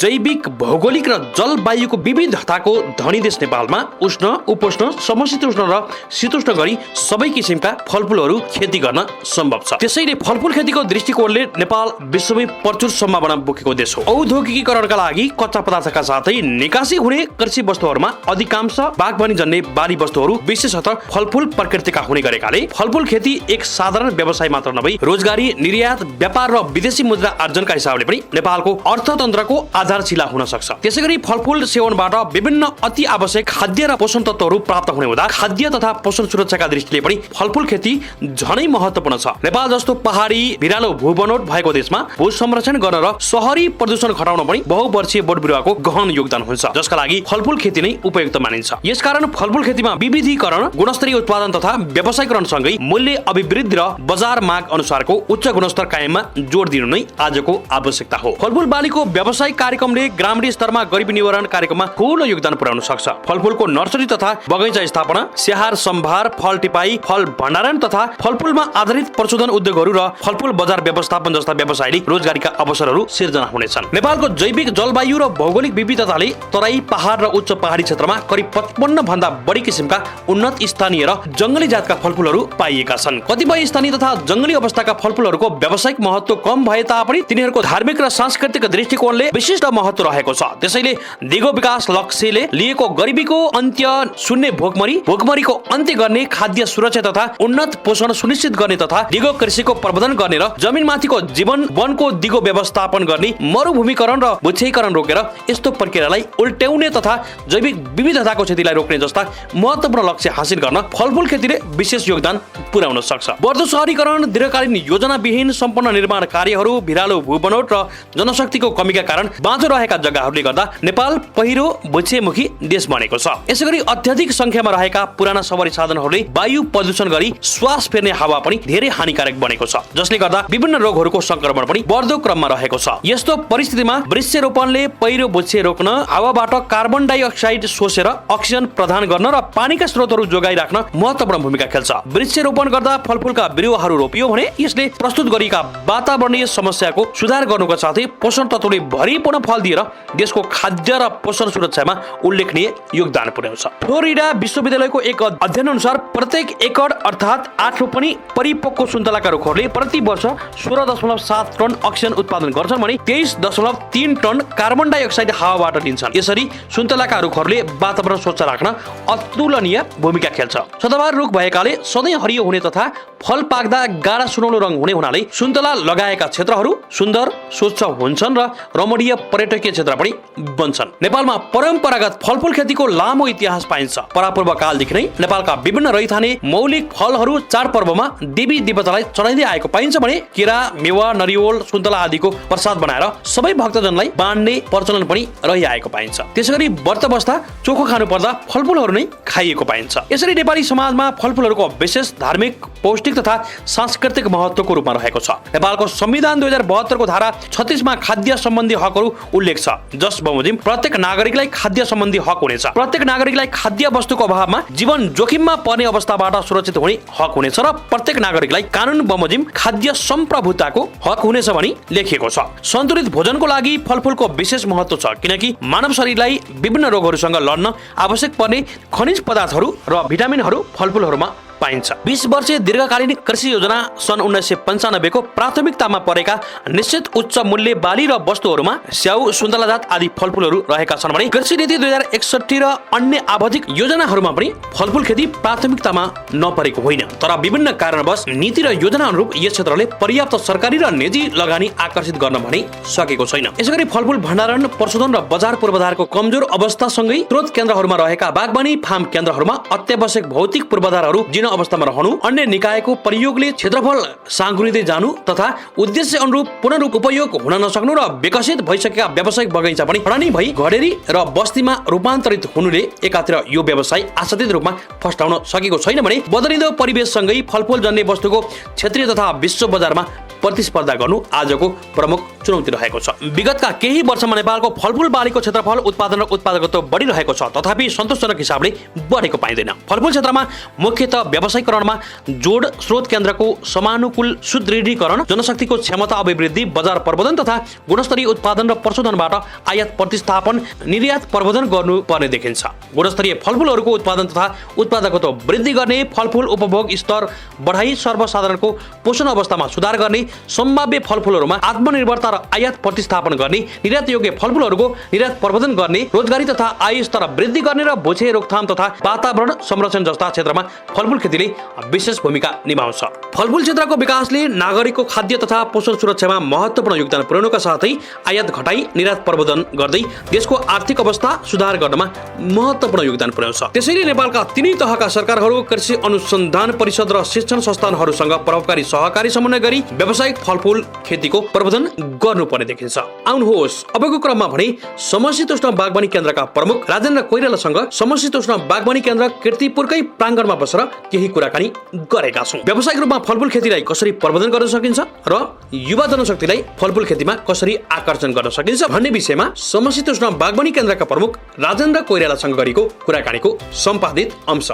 जैविक भौगोलिक र जलवायुको विविधताको धनी देश नेपालमा उष्ण उपोष्ण समशीतोष्ण र शीतोष्ण गरी सबै किसिमका फलफुलहरू खेती गर्न सम्भव छ। त्यसैले फलफुल खेतीको दृष्टिकोणले नेपाल विश्वमै प्रचुर सम्भावना बोकेको देश हो। औद्योगिकीकरणका लागि कच्चा पदार्थका साथै निकासी हुने कृषि वस्तुहरूमा अधिकांश बागवानी जन्य बाली वस्तुहरू विशेषतः फलफुल प्रकृतिका हुने गरेकाले फलफुल खेती एक साधारण व्यवसाय मात्र नभई रोजगारी, निर्यात, व्यापार र विदेशी मुद्रा आर्जनका हिसाबले पनि नेपालको अर्थतन्त्रको आधारशिला हुन सक्छ। त्यसैगरी फलफुल सेवनबाट विभिन्न अति आवश्यक खाद्य र पोषण तत्त्वहरू प्राप्त हुने हुँदा खाद्य तथा पोषण सुरक्षाका दृष्टिले पनि फलफुल खेती झनै महत्त्वपूर्ण छ। नेपाल जस्तो पहाडी भिरालो भूबनोट भएको देशमा भू संरक्षण गर्न र शहरी प्रदूषण घटाउन पनि बहुवर्षीय बोट बिरुवाको गहन योगदान हुन्छ, जसका लागि फलफुल खेती नै उपयुक्त मानिन्छ। यसकारण फलफुल खेतीमा विविधीकरण, गुणस्तरीय उत्पादन तथा व्यवसायीकरण सँगै मूल्य अभिवृद्धि र बजार माग अनुसारको उच्च गुणस्तर कायममा जोड दिनु नै आजको आवश्यकता हो। फलफुल बालीको व्यावसायिक कार्यक्रमले ग्रामीण स्तरमा गरिबी निवारण कार्यक्रममा ठूलो योगदान पुर्याउन सक्छ। फलफुलको नर्सरी तथा बगैँचा स्थापना, स्याहार सम्भार, फल टिपाई, फल भण्डारण तथा फलफुलमा आधारित प्रशोधन उद्योगहरू र फलफुल बजार व्यवस्थापन जस्ता व्यवसायले रोजगारीका अवसरहरू सिर्जना हुनेछन्। नेपालको जैविक जलवायु र भौगोलिक विविधताले तराई, पहाड र उच्च पहाडी क्षेत्रमा करिब 55 भन्दा बढी किसिमका उन्नत स्थानीय र जंगली जातका फलफुलहरू पाइएका छन्। कतिपय स्थानीय तथा जंगली अवस्थाका फलफुलहरूको व्यावसायिक महत्त्व कम भए तापनि तिनीहरूको धार्मिक र सांस्कृतिक दृष्टिकोणले विशिष्ट महत्त्व रहेको छ। त्यसैले दिगो विकास लक्ष्यले लिएको गरिबीको अन्त्य, शून्य भोकमरीको अन्त्य गर्ने, खाद्य सुरक्षा तथा उन्नत पोषण सुनिश्चित गर्ने तथा दिगो कृषिको प्रबन्धन गर्ने र जमिनमाथिको जीवन वनको दिगो व्यवस्थापन गर्ने, मरुभूमिकरण र वृक्षीकरण रोकेर यस्तो प्रक्रियालाई उल्ट्याउने तथा जैविक विविधताको क्षतिलाई रोक्ने जस्ता महत्त्वपूर्ण लक्ष्य हासिल गर्न फलफुल खेतीले विशेष योगदान पुर्याउन सक्छ। बढ्दो शहरीकरण, दीर्घकालीन योजनाविहीन सम्पूर्ण निर्माण कार्यहरू, भिरालो भूबनोट र जनशक्तिको कमीका कारण बाँझो रहेका जग्गाहरूले गर्दा नेपाल पहिरो वृक्षमुखी देश बनेको छ। यसैगरी अत्यधिक संख्यामा रहेका पुराना सवारी साधनहरूले वायु प्रदूषण गरी श्वास फेर्ने हावा पनि धेरै हानिकारक बनेको छ, जसले गर्दा विभिन्न रोगहरूको संक्रमण पनि बढ्दो क्रममा रहेको छ। यस्तो परिस्थितिमा वृक्षरोपणले पहिरो वृक्ष रोक्न, हावाबाट कार्बन डाइअक्साइड सोसेर अक्सिजन प्रदान गर्न र पानीका स्रोतहरू जोगाइराख्न महत्त्वपूर्ण भूमिका खेल्छ। वृक्षरोपण गर्दा फलफुलका बिरुवाहरू रोपियो भने यसले प्रस्तुत गरिएका वातावरणीय समस्याको सुधार गर्नुका साथै पोषण तत्त्वले भरिपूर्ण फल दिएर देशको खाद्य र पोषण सुरक्षामा उल्लेखनीय योगदान पुर्याउँछ। फ्लोरिडा विश्वविद्यालयको एक अध्ययन अनुसार प्रत्येक एकड अर्थात् 8 रोपनी परिपक्व सुन्तलाका रुखहरूले प्रति वर्ष 16.7 टन अक्सिजन उत्पादन गर्छन् भने 23.3 टन कार्बन डाइअक्साइड हावाबाट लिन्छन्। यसरी सुन्तलाका रुखहरूले वातावरण स्वच्छ राख्न अतुलनीय भूमिका खेल्छ। सदाबहार रुख भएकाले सधैँ हरियो हुने तथा फल पाक्दा गाढा सुनौलो रङ हुनाले सुन्तला लगाएका क्षेत्रहरू सुन्दर, स्वच्छ हुन्छन् र रमणीय पर्यटकीय क्षेत्र पनि बन्छन्। नेपालमा परम्परागत फलफुल खेतीको लामो इतिहास पाइन्छ। परापूर्व कालदेखि नै नेपालका विभिन्न रैथाने मौलिक फलहरू चाडपर्वमा देवी देवतालाई चढाइँदै आएको पाइन्छ भने केरा, मेवा, नरिवल, सुन्तला आदिको प्रसाद बनाएर सबै भक्तजनलाई बाँड्ने प्रचलन पनि रहिआएको पाइन्छ। त्यसैगरी व्रत बस्दा चोखो खानु पर्दा फलफुलहरू नै खाइएको पाइन्छ। यसरी नेपाली समाजमा फलफुलहरूको विशेष धार्मिक, पौष्टिक तथा सांस्कृतिक महत्त्वको रूपमा रहेको छ। नेपालको संविधान 2072 को धारा 36 मा खाद्य सम्बन्धी हकहरू उल्लेख छ, जस बमोजिम प्रत्येक नागरिकलाई खाद्य सम्बन्धी हक हुनेछ। प्रत्येक नागरिकलाई खाद्य वस्तुको अभावमा जीवन जोखिममा पर्ने अवस्थाबाट सुरक्षित हुने हक हुनेछ र प्रत्येक नागरिकलाई कानून बमोजिम खाद्य सम्प्रभुताको हक हुनेछ भनी लेखिएको छ। सन्तुलित भोजनको लागि फलफुलको विशेष महत्त्व छ, किनकि मानव शरीरलाई विभिन्न रोगहरूसँग लड्न आवश्यक पर्ने खनिज पदार्थहरू र भिटामिनहरू फलफुलहरूमा पाइन्छ। 20 वर्षीय दीर्घकालीन कृषि योजना सन् 1995 को प्राथमिकतामा परेका निश्चित उच्च मूल्य बाली र वस्तुहरूमा स्याउ, सुन्तलाजात आदि फलफुलहरू रहेका छन् भने कृषि नीति 2061 र अन्य आवधिक योजनाहरूमा पनि फलफुल खेती प्राथमिकतामा नपरेको होइन। तर विभिन्न कारणवश नीति र योजना अनुरूप यस क्षेत्रले पर्याप्त सरकारी र निजी लगानी आकर्षित गर्न भने सकेको छैन। यसैगरी फलफुल भण्डारण, प्रशोधन र बजार पूर्वाधारको कमजोर अवस्थासँगै स्रोत केन्द्रहरूमा रहेका बागवानी फार्म केन्द्रहरूमा अत्यावश्यक भौतिक पूर्वाधारहरू अवस्थामा रहनु, अन्य निकायको प्रयोगले क्षेत्रफल साँघुरिँदै जानु तथा उद्देश्य अनुरूप पुनः उपयोग हुन नसक्नु र विकसित भइसकेका व्यावसायिक बगैँचा पनि हरानी भई घरेरी र बस्तीमा रूपान्तरित हुनुले एकातिर यो व्यवसाय आशातीत रूपमा फस्टाउन सकेको छैन भने बदलिँदो परिवेशसँगै फलफुल जन्य वस्तुको क्षेत्रीय तथा विश्व बजारमा प्रतिस्पर्धा गर्नु आजको प्रमुख चुनौती रहेको छ। विगतका केही वर्षमा नेपालको फलफुल बालीको क्षेत्रफल उत्पादन र उत्पादकत्व बढिरहेको छ, तथापि सन्तोषजनक हिसाबले बढेको पाइँदैन। फलफुल क्षेत्रमा मुख्यतः व्यवसायीकरणमा जोड, स्रोत केन्द्रको समानुकूल सुदृढीकरण, जनशक्तिको क्षमता अभिवृद्धि, बजार प्रबन्धन तथा गुणस्तरीय उत्पादन र प्रशोधनबाट आयात प्रतिस्थापन, निर्यात प्रबन्धन गर्नुपर्ने देखिन्छ। गुणस्तरीय फलफुलहरूको उत्पादन तथा उत्पादकत्व वृद्धि गर्ने, फलफुल उपभोग स्तर बढाई, सर्वसाधारणको पोषण अवस्थामा सुधार गर्ने, सम्भाव्य फलफुलहरूमा आत्मनिर्भरता र आयात प्रतिस्थापन गर्ने, निर्यात योग्य फलफुलहरूको निर्यात प्रबन्धन गर्ने, रोजगारी तथा आय स्तर वृद्धि गर्ने र भुइँचे रोकथाम तथा वातावरण संरक्षण जस्ता क्षेत्रमा फलफुल खेतीले विशेष भूमिका निभाउँछ। फलफुल क्षेत्रको विकासले नागरिकको खाद्य तथा पोषण सुरक्षामा महत्त्वपूर्ण योगदान पुर्याउनका साथै आयात घटाई, निर्यात प्रबन्धन गर्दै देशको आर्थिक अवस्था सुधार गर्नमा महत्त्वपूर्ण योगदान पुर्याउँछ। त्यसैले नेपालका तिनै तहका सरकारहरू, कृषि अनुसन्धान परिषद र शिक्षण संस्थानहरूसँग प्रभावकारी सहकारी समन्वय गरी व्यावसायिक फलफुल खेतीको प्रबन्धन गर्नुपर्ने देखिन्छ। आउनुहोस् अबको क्रममा भने समशीतोष्ण बागवानी केन्द्रका प्रमुख राजेन्द्र कोइरालासँग समशीतोष्ण बागवानी केन्द्र कीर्तिपुरकै प्राङ्गणमा बसेर केही कुराकानी गरेका छौँ। व्यावसायिक रूपमा फलफुल खेतीलाई कसरी प्रबन्धन गर्न सकिन्छ र युवा जनशक्तिलाई फलफुल खेतीमा कसरी आकर्षण गर्न सकिन्छ भन्ने विषयमा समशीतोष्ण बागवानी केन्द्रका प्रमुख राजेन्द्र कोइरालासँग गरेको कुराकानीको सम्पादित अंश।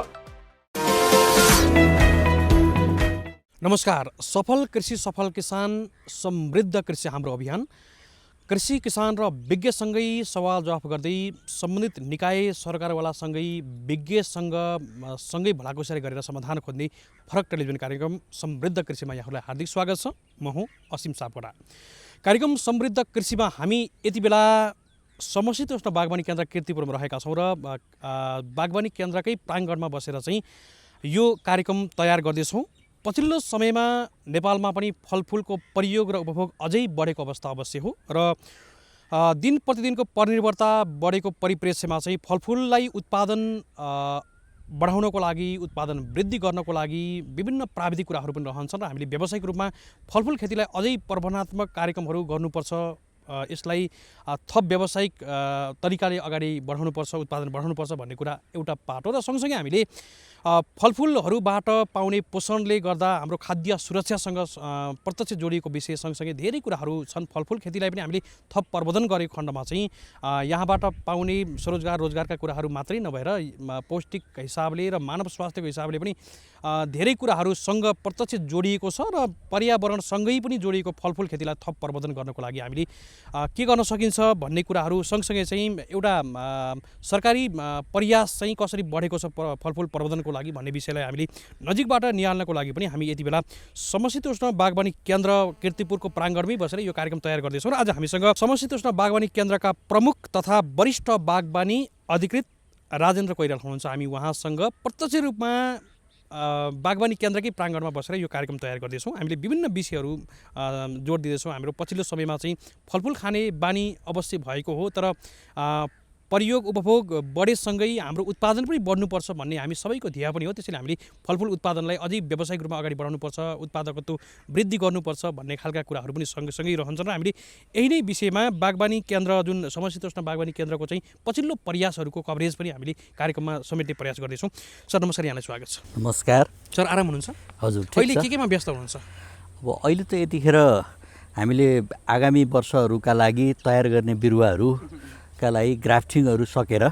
नमस्कार। सफल कृषि, सफल किसान, समृद्ध कृषि हाम्रो अभियान। कृषि, किसान र विज्ञसँगै सवाल जवाफ गर्दै सम्बन्धित निकाय, सरकारवालासँगै विज्ञसँग सँगै भलाकुसारी गरेर समाधान खोज्ने फरक टेलिभिजन कार्यक्रम समृद्ध कृषिमा यहाँहरूलाई हार्दिक स्वागत छ। म हुँ असीम सापकोटा। कार्यक्रम समृद्ध कृषिमा हामी यति बेला समशीतोष्ण बागवानी केन्द्र कीर्तिपुरमा रहेका छौँ र बागवानी केन्द्रकै प्राङ्गणमा बसेर चाहिँ यो कार्यक्रम तयार गर्दैछौँ। पछिल्लो समयमा नेपालमा पनि फलफुलको प्रयोग र उपभोग अझै बढेको अवस्था अवश्य हो र दिन प्रतिदिनको परनिर्भरता बढेको परिप्रेक्ष्यमा चाहिँ फलफुललाई उत्पादन बढाउनको लागि, उत्पादन वृद्धि गर्नको लागि विभिन्न प्राविधिक कुराहरू पनि रहन्छन् र हामीले व्यावसायिक रूपमा फलफुल खेतीलाई अझै प्रबन्धनात्मक कार्यक्रमहरू गर्नुपर्छ, यसलाई थप व्यावसायिक तरिकाले अगाडि बढाउनुपर्छ, उत्पादन बढाउनुपर्छ भन्ने कुरा एउटा पाटो र सँगसँगै हामीले फलफुलहरूबाट पाउने पोषणले गर्दा हाम्रो खाद्य सुरक्षासँग प्रत्यक्ष जोडिएको विषय सँगसँगै धेरै कुराहरू छन्। फलफुल खेतीलाई पनि हामीले थप प्रबन्धन गरेको खण्डमा चाहिँ यहाँबाट पाउने रोजगारका कुराहरू मात्रै नभएर पौष्टिक हिसाबले र मानव स्वास्थ्यको हिसाबले पनि धेरै कुराहरूसँग प्रत्यक्ष जोडिएको छ र पर्यावरणसँगै पनि जोडिएको फलफुल खेतीलाई थप प्रबन्धन गर्नको लागि हामीले के गर्न सकिन्छ भन्ने कुराहरू सँगसँगै चाहिँ एउटा सरकारी प्रयास चाहिँ कसरी बढेको छ फलफुल प्रबन्धनको लागि भन्ने विषयलाई हामीले नजिकबाट निहाल्नको लागि पनि हामी यति बेला समशीतोष्ण बागवानी केन्द्र कीर्तिपुरको प्राङ्गणमै बसेर यो कार्यक्रम तयार गर्दैछौँ र आज हामीसँग समशीतोष्ण बागवानी केन्द्रका प्रमुख तथा वरिष्ठ बागवानी अधिकृत राजेन्द्र कोइराला हुनुहुन्छ। हामी उहाँसँग प्रत्यक्ष रूपमा बागवानी केन्द्रकै प्राङ्गणमा बसेर यो कार्यक्रम तयार गर्दैछौँ। हामीले विभिन्न विषयहरू जोड दिँदैछौँ। हाम्रो पछिल्लो समयमा चाहिँ फलफुल खाने बानी अवश्य भएको हो, तर प्रयोग उपभोग बढेसँगै हाम्रो उत्पादन पनि बढ्नुपर्छ भन्ने हामी सबैको ध्येय पनि हो। त्यसैले हामीले फलफुल उत्पादनलाई अझै व्यावसायिक रूपमा अगाडि बढाउनुपर्छ, उत्पादकत्व वृद्धि गर्नुपर्छ भन्ने खालका कुराहरू पनि सँगसँगै रहन्छन् र हामीले यही नै विषयमा बागवानी केन्द्र जुन समशीतोष्ण बागवानी केन्द्रको चाहिँ पछिल्लो प्रयासहरूको कभरेज पनि हामीले कार्यक्रममा समेट्ने प्रयास गर्दैछौँ। सर नमस्कार, यहाँलाई स्वागत छ। नमस्कार सर, आराम हुनुहुन्छ? हजुर, अहिले केमा व्यस्त हुनुहुन्छ? अब अहिले त यतिखेर हामीले आगामी वर्षहरूका लागि तयार गर्ने बिरुवाहरूका लागि ग्राफ्टिङहरू सकेर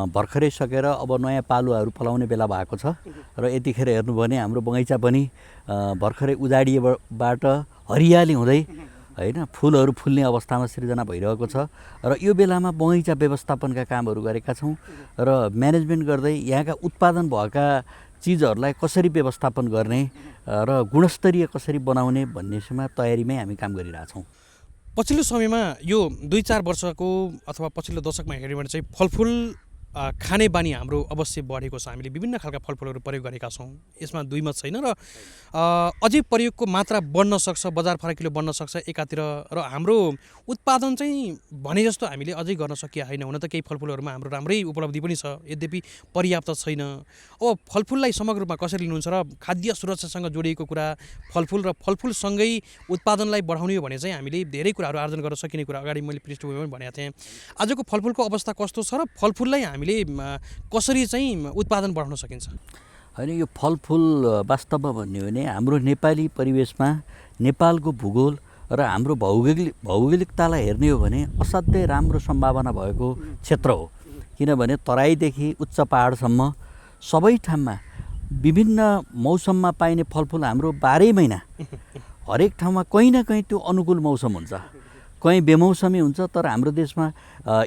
भर्खरै सकेर अब नयाँ पालुवाहरू फलाउने बेला भएको छ र यतिखेर हेर्नुभयो भने हाम्रो बगैँचा पनि भर्खरै उजाडिएबाट हरियाली हुँदै हैन फुलहरू फुल्ने अवस्थामा सृजना भइरहेको छ र यो बेलामा बगैँचा व्यवस्थापनका कामहरू गरेका छौँ र म्यानेजमेन्ट गर्दै यहाँका उत्पादन भएका चिजहरूलाई कसरी व्यवस्थापन गर्ने र गुणस्तरीय कसरी बनाउने भन्नेसम्म तयारीमै हामी काम गरिरहेछौँ। पछिल्लो समयमा यो 2-4 वर्षको अथवा पछिल्लो दशकमा हेऱ्यो भने चाहिँ फलफुल खाने बानी हाम्रो अवश्य बढेको छ। हामीले विभिन्न खालका फलफुलहरू प्रयोग गरेका छौँ, यसमा दुई मत छैन र अझै प्रयोगको मात्रा बढ्न सक्छ, बजार फराकिलो बढ्न सक्छ एकातिर, र हाम्रो उत्पादन चाहिँ भने जस्तो हामीले अझै गर्न सकिया होइन। हुन त केही फलफुलहरूमा हाम्रो राम्रै उपलब्धि पनि छ, यद्यपि पर्याप्त छैन। अब फलफुललाई समग्र रूपमा कसरी लिनुहुन्छ र खाद्य सुरक्षासँग जोडिएको कुरा फलफुल र फलफुलसँगै उत्पादनलाई बढाउने हो भने चाहिँ हामीले धेरै कुराहरू आर्जन गर्न सकिने कुरा अगाडि मैले पृष्ठभूमिमा पनि भनेको थिएँ। आजको फलफुलको अवस्था कस्तो छ र फलफुललाई हामीले कसरी चाहिँ उत्पादन बढाउन सकिन्छ? होइन, यो फलफुल वास्तवमा भन्ने हो भने हाम्रो नेपाली परिवेशमा नेपालको भूगोल र हाम्रो भौगोलिकतालाई हेर्ने हो भने असाध्यै राम्रो सम्भावना भएको क्षेत्र हो। किनभने तराईदेखि उच्च पहाडसम्म सबै ठाउँमा विभिन्न मौसममा पाइने फलफुल हाम्रो 12 महिना हरेक ठाउँमा कहीँ न कहीँ त्यो अनुकूल मौसम हुन्छ, कहीँ बेमौसमी हुन्छ। तर हाम्रो देशमा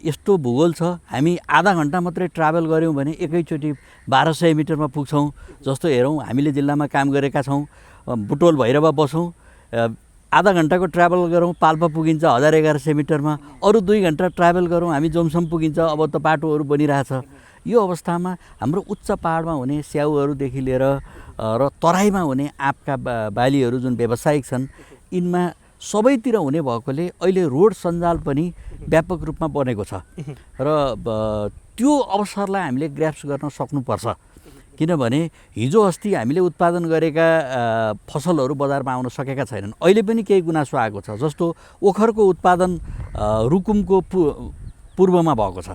यस्तो भूगोल छ, हामी आधा घन्टा मात्रै ट्राभल गऱ्यौँ भने एकैचोटि 1200 मिटरमा पुग्छौँ। जस्तो हेरौँ, हामीले जिल्लामा काम गरेका छौँ, बुटोल भैरवा बसौँ, आधा घन्टाको ट्राभल गरौँ पाल्पा पुगिन्छ 1100 मिटरमा, अरू 2 घन्टा ट्राभल गरौँ हामी जोमसम पुगिन्छ। अब त बाटोहरू बनिरहेछ। यो अवस्थामा हाम्रो उच्च पहाडमा हुने स्याउहरूदेखि लिएर र तराईमा हुने आँपका बालीहरू जुन व्यावसायिक छन्, यिनमा सबैतिर हुने भएकोले अहिले रोड सञ्जाल पनि व्यापक रूपमा बनेको छ र त्यो अवसरलाई हामीले ग्रास्प गर्न सक्नुपर्छ। किनभने हिजो अस्ति हामीले उत्पादन गरेका फसलहरू बजारमा आउन सकेका छैनन्। अहिले पनि केही गुनासो आएको छ। जस्तो ओखरको उत्पादन रुकुमको पूर्वमा भएको छ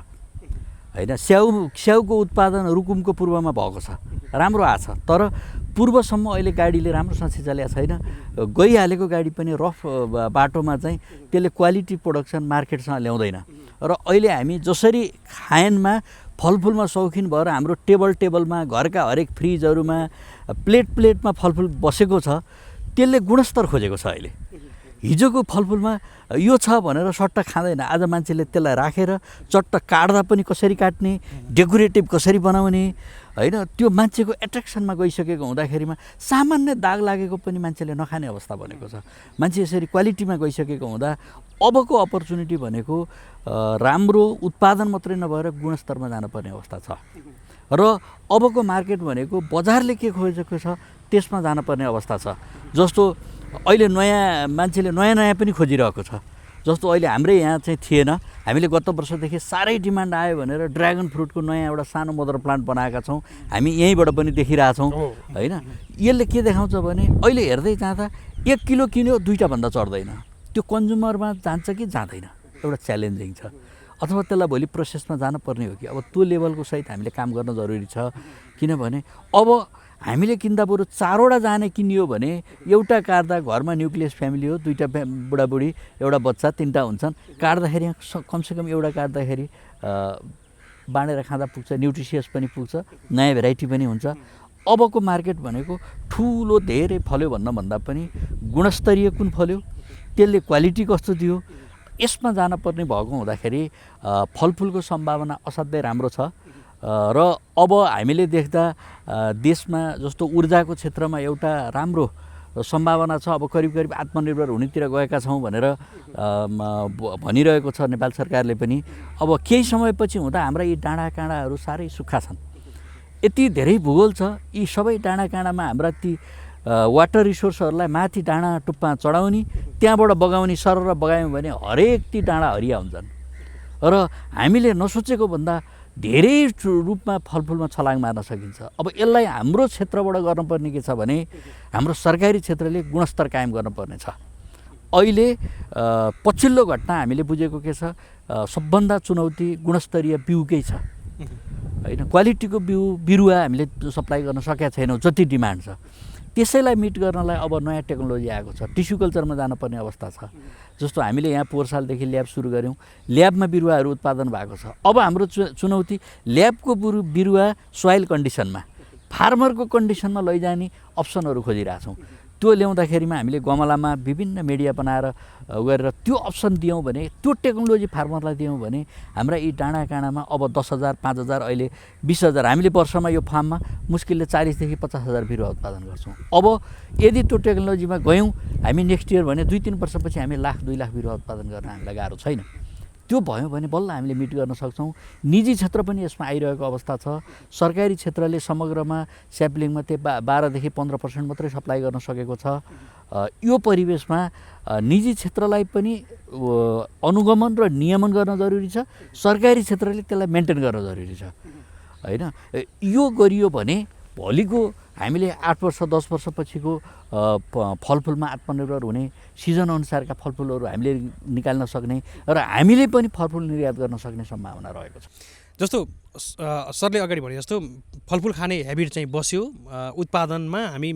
हैन, स्याउको उत्पादन रुकुमको पूर्वमा भएको छ, राम्रो आछ। तर पूर्वसम्म अहिले गाडीले राम्रोसँग छिचालेको छैन। गइहालेको गाडी पनि रफ बाटोमा चाहिँ त्यसले क्वालिटी प्रोडक्सन मार्केटसँग ल्याउँदैन। र अहिले हामी जसरी खायनमा फलफुलमा शौखिन भएर हाम्रो टेबलमा घरका हरेक फ्रिजहरूमा प्लेटमा फलफुल बसेको छ, त्यसले गुणस्तर खोजेको छ। अहिले हिजोको फलफुलमा यो छ भनेर सट्ट खाँदैन। आज मान्छेले त्यसलाई राखेर चट्ट काट्दा पनि कसरी काट्ने, डेकोरेटिभ कसरी बनाउने हैन, त्यो मान्छेको एट्र्याक्सनमा गइसकेको हुँदाखेरिमा सामान्य दाग लागेको पनि मान्छेले नखाने अवस्था बनेको छ। मान्छे यसरी क्वालिटीमा गइसकेको हुँदा अबको अपर्च्युनिटी भनेको राम्रो उत्पादन मात्रै नभएर गुणस्तरमा जानुपर्ने अवस्था छ। र अबको मार्केट भनेको बजारले के खोजेको छ त्यसमा जानुपर्ने अवस्था छ। जस्तो अहिले मान्छेले नयाँ पनि खोजिरहेको छ। जस्तो अहिले हाम्रै यहाँ चाहिँ थिएन, हामीले गत वर्षदेखि साह्रै डिमान्ड आयो भनेर ड्र्यागन फ्रुटको नयाँ एउटा सानो मदर प्लान्ट बनाएका छौँ। हामी यहीँबाट पनि देखिरहेछौँ हैन। यसले के देखाउँछ भने अहिले हेर्दै जाँदा 1 किलो किन्यो 2टा भन्दा चढ्दैन। त्यो कन्ज्युमरमा जान्छ कि जाँदैन, एउटा च्यालेन्जिङ छ। अथवा त्यसलाई भोलि प्रोसेसमा जानुपर्ने हो कि अब त्यो लेभलको सहित हामीले काम गर्न जरुरी छ। किनभने अब हामीले किन्दा बरु 4वटा जाने किनियो भने एउटा काट्दा घरमा न्युक्लियस फ्यामिली हो, 2टा बुढाबुढी, एउटा बच्चा, 3टा हुन्छन्। काट्दाखेरि कमसेकम एउटा काट्दाखेरि बाँडेर खाँदा पुग्छ, न्युट्रिसियस पनि पुग्छ, नयाँ भेराइटी पनि हुन्छ। अबको मार्केट भनेको ठुलो धेरै फल्यो भन्दा पनि गुणस्तरीय कुन फल्यो, त्यसले क्वालिटी कस्तो दियो, यसमा जानुपर्ने भएको हुँदाखेरि फलफुलको सम्भावना असाध्यै राम्रो छ। र अब हामीले देख्दा देशमा जस्तो ऊर्जाको क्षेत्रमा एउटा राम्रो सम्भावना छ। अब करिब आत्मनिर्भर हुनेतिर गएका छौँ भनेर भनिरहेको छ नेपाल सरकारले पनि। अब केही समयपछि हुँदा हाम्रा यी डाँडा काँडाहरू साह्रै सुक्खा छन्। यति धेरै भूगोल छ, यी सबै डाँडा काँडामा हाम्रा ती वाटर रिसोर्सहरूलाई माथि डाँडा टुप्पा चढाउने, त्यहाँबाट बगाउने, सरर बगायौँ भने हरेक ती डाँडा हरिया हुन्छन्। र हामीले नसोचेको भन्दा धेरै रूपमा फलफुलमा छलाङ मार्न सकिन्छ। अब यसलाई हाम्रो क्षेत्रबाट गर्नुपर्ने के छ भने हाम्रो सरकारी क्षेत्रले गुणस्तर कायम गर्नुपर्ने छ। अहिले पछिल्लो घटना हामीले बुझेको के छ, सबभन्दा चुनौती गुणस्तरीय बिउकै छ हैन। क्वालिटीको बिरुवा हामीले सप्लाई गर्न सकेका छैनौँ जति डिमान्ड छ। त्यसैलाई मिट गर्नलाई अब नयाँ टेक्नोलोजी आएको छ, टिस्यु कल्चरमा जानुपर्ने अवस्था छ। जस्तो हामीले यहाँ पोहोर सालदेखि ल्याब सुरु गऱ्यौँ, ल्याबमा बिरुवाहरू उत्पादन भएको छ। अब हाम्रो चुनौती ल्याबको बिरुवा सोइल कन्डिसनमा, फार्मरको कन्डिसनमा लैजाने अप्सनहरू खोजिरहेछौँ। त्यो ल्याउँदाखेरिमा हामीले गमलामा विभिन्न मिडिया बनाएर गरेर त्यो अप्सन दियौँ भने, त्यो टेक्नोलोजी फार्मरलाई दियौँ भने हाम्रा यी डाँडा काँडामा अब 10,000, 5,000, अहिले 20,000, हामीले वर्षमा यो फार्ममा मुस्किलले 40,000 देखि 50,000 बिरुवा उत्पादन गर्छौँ। अब यदि त्यो टेक्नोलोजीमा गयौँ हामी नेक्स्ट इयर भने 2-3 वर्षपछि हामी 1,00,000-2 लाख बिरुवा उत्पादन गर्न हामीलाई गाह्रो छैन। त्यो भयो भने बल्ल हामीले मिट गर्न सक्छौँ। निजी क्षेत्र पनि यसमा आइरहेको अवस्था छ। सरकारी क्षेत्रले समग्रमा स्याप्लिङमा त्यो 12 देखि 15% मात्रै सप्लाई गर्न सकेको छ। यो परिवेशमा निजी क्षेत्रलाई पनि अनुगमन र नियमन गर्न जरुरी छ, सरकारी क्षेत्रले त्यसलाई मेन्टेन गर्न जरुरी छ हैन। यो गरियो भने भोलिको हामीले 8 वर्ष 10 वर्षपछिको फलफुलमा आत्मनिर्भर हुने, सिजन अनुसारका फलफुलहरू हामीले निकाल्न सक्ने र हामीले पनि फलफुल निर्यात गर्न सक्ने सम्भावना रहेको छ। जस्तो सरले अगाडि भने जस्तो फलफुल खाने हेबिट चाहिँ बस्यो, उत्पादनमा हामी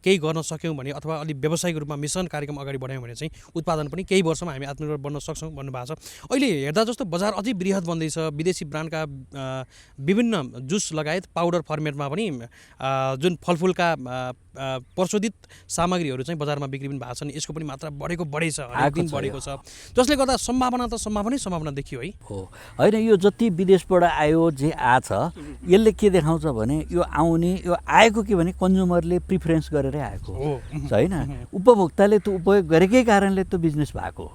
केही गर्न सक्यौँ भने अथवा अलिक व्यावसायिक रूपमा मिसन कार्यक्रम अगाडि बढायौँ भने चाहिँ उत्पादन पनि केही वर्षमा हामी आत्मनिर्भर बन्न सक्छौँ भन्नुभएको छ। अहिले हेर्दा जस्तो बजार अझै बृहत बन्दैछ, विदेशी ब्रान्डका विभिन्न जुस लगायत पाउडर फर्मेटमा पनि जुन फलफुलका प्रशोधित सामग्रीहरू चाहिँ बजारमा बिक्री पनि भएको छन्। यसको पनि मात्रा बढेको छ, हरेक दिन बढेको छ, जसले गर्दा सम्भावना देखियो है। हो होइन, यो जति विदेशबाट आयो जे आछ यसले के देखाउँछ भने यो आउने यो आएको के भने कन्ज्युमरले प्रिफरेन्स गरेरै आएको छ होइन, उपभोक्ताले त्यो उपयोग गरेकै कारणले त्यो बिजनेस भएको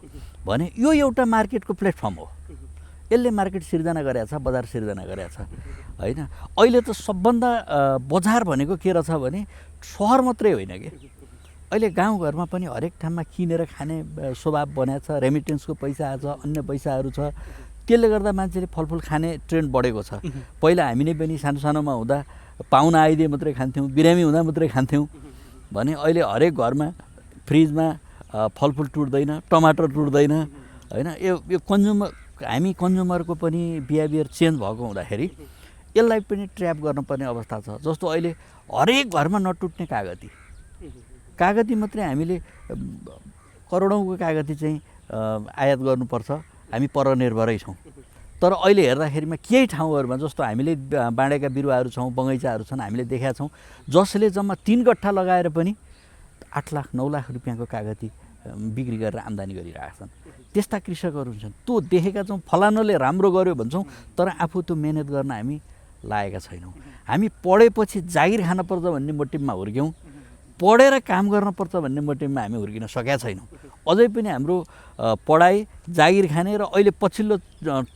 भने यो एउटा मार्केटको प्लेटफर्म हो। यसले मार्केट सिर्जना गरेको छ, बजार सिर्जना गरेको छ होइन। अहिले त सबभन्दा बजार भनेको के रहेछ भने सहर मात्रै होइन कि, अहिले गाउँघरमा पनि हरेक ठाउँमा किनेर खाने स्वभाव बनाएको छ, रेमिटेन्सको पैसा आएको छ, अन्य पैसाहरू छ, त्यसले गर्दा मान्छेले फलफुल खाने ट्रेन्ड बढेको छ। पहिला हामी नै पनि सानो सानोमा हुँदा पाहुना आइदिए मात्रै खान्थ्यौँ, बिरामी हुँदा मात्रै खान्थ्यौँ भने अहिले हरेक घरमा फ्रिजमा फलफुल टुट्दैन, टमाटर टुट्दैन होइन। यो हामी कन्ज्युमरको पनि बिहेभियर चेन्ज भएको हुँदाखेरि यसलाई पनि ट्र्याप गर्नुपर्ने अवस्था छ। जस्तो अहिले हरेक घरमा नटुट्ने कागती मात्रै हामीले करोडौँको कागती चाहिँ आयात गर्नुपर्छ, हामी परनिर्भरै छौँ। तर अहिले हेर्दाखेरिमा केही ठाउँहरूमा जस्तो हामीले बाँडेका बिरुवाहरू छौँ, बगैँचाहरू छन्, हामीले देखेका छौँ जसले जम्मा 3 गट्ठा लगाएर पनि 8 लाख 9 लाख रुपियाँको कागती बिक्री गरेर आम्दानी गरिरहेका छन्। त्यस्ता कृषकहरू हुन्छन्, त्यो देखेका छौँ। फलानाले राम्रो गर्यो भन्छौँ तर आफू त्यो मेहनत गर्न हामी लागेका छैनौँ। हामी पढेपछि जागिर खानुपर्छ भन्ने मोटिभमा हुर्क्यौँ, पढेर काम गर्नुपर्छ भन्ने मोटिभमा हामी हुर्किन सकेका छैनौँ। अझै पनि हाम्रो पढाइ जागिर खाने र अहिले पछिल्लो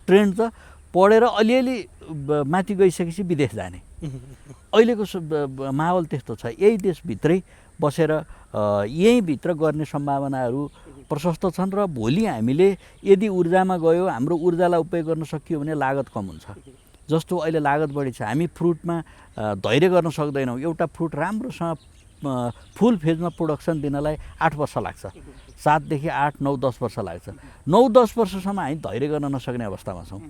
ट्रेन्ड त पढेर अलिअलि माथि गइसकेपछि विदेश जाने, अहिलेको माहौल त्यस्तो छ। यही देशभित्रै बसेर यहीँभित्र गर्ने सम्भावनाहरू प्रशस्त छन् र भोलि हामीले यदि ऊर्जामा गयो, हाम्रो ऊर्जालाई उपयोग गर्न सकियो भने लागत कम हुन्छ। जस्तो अहिले लागत बढी छ, हामी फ्रुटमा धैर्य गर्न सक्दैनौँ। एउटा फ्रुट राम्रोसँग फुल फेजमा प्रोडक्सन दिनलाई 8 वर्ष लाग्छ, 7 देखि 8, 9, 10 वर्ष लाग्छ। 9-10 वर्षसम्म हामी धैर्य गर्न नसक्ने अवस्थामा छौँ